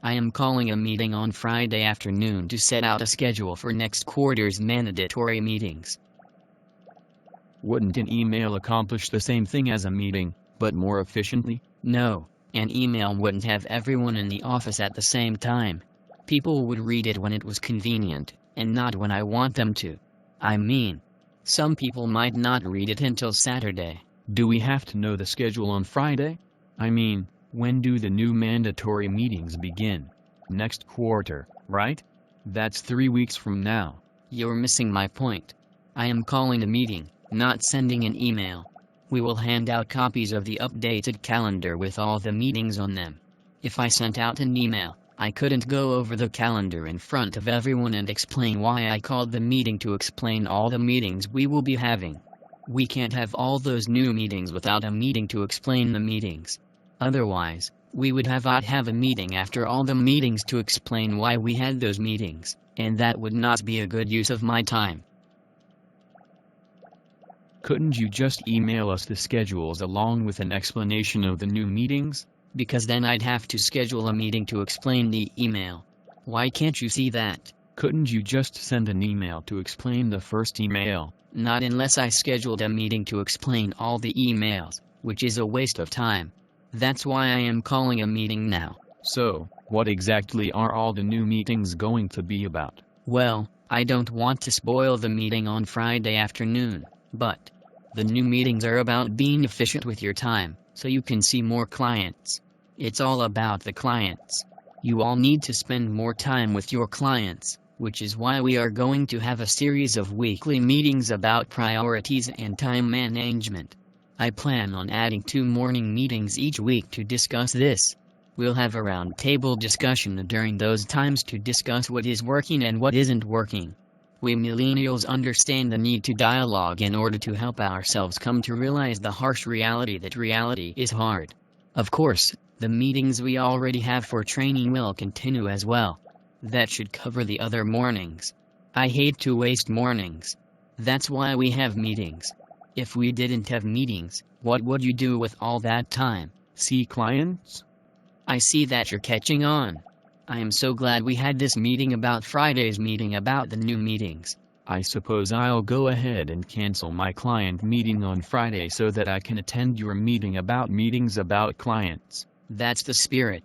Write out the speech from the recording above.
I am calling a meeting on Friday afternoon to set out a schedule for next quarter's mandatory meetings. Wouldn't an email accomplish the same thing as a meeting, but more efficiently? No, an email wouldn't have everyone in the office at the same time. People would read it when it was convenient, and not when I want them to. I mean, some people might not read it until Saturday. Do we have to know the schedule on Friday? I mean, when do the new mandatory meetings begin? Next quarter, right? That's 3 weeks from now. You're missing my point. I am calling a meeting, not sending an email. We will hand out copies of the updated calendar with all the meetings on them. If I sent out an email, I couldn't go over the calendar in front of everyone and explain why I called the meeting to explain all the meetings we will be having. We can't have all those new meetings without a meeting to explain the meetings. Otherwise, we would have a meeting after all the meetings to explain why we had those meetings, and that would not be a good use of my time. Couldn't you just email us the schedules along with an explanation of the new meetings? Because then I'd have to schedule a meeting to explain the email. Why can't you see that? Couldn't you just send an email to explain the first email? Not unless I scheduled a meeting to explain all the emails, which is a waste of time. That's why I am calling a meeting now. So, what exactly are all the new meetings going to be about? Well, I don't want to spoil the meeting on Friday afternoon, but the new meetings are about being efficient with your time, so you can see more clients. It's all about the clients. You all need to spend more time with your clients, which is why we are going to have a series of weekly meetings about priorities and time management. I plan on adding 2 morning meetings each week to discuss this. We'll have a roundtable discussion during those times to discuss what is working and what isn't working. We millennials understand the need to dialogue in order to help ourselves come to realize the harsh reality that reality is hard. Of course, the meetings we already have for training will continue as well. That should cover the other mornings. I hate to waste mornings. That's why we have meetings. If we didn't have meetings, what would you do with all that time? See clients? I see that you're catching on. I am so glad we had this meeting about Friday's meeting about the new meetings. I suppose I'll go ahead and cancel my client meeting on Friday so that I can attend your meeting about meetings about clients. That's the spirit.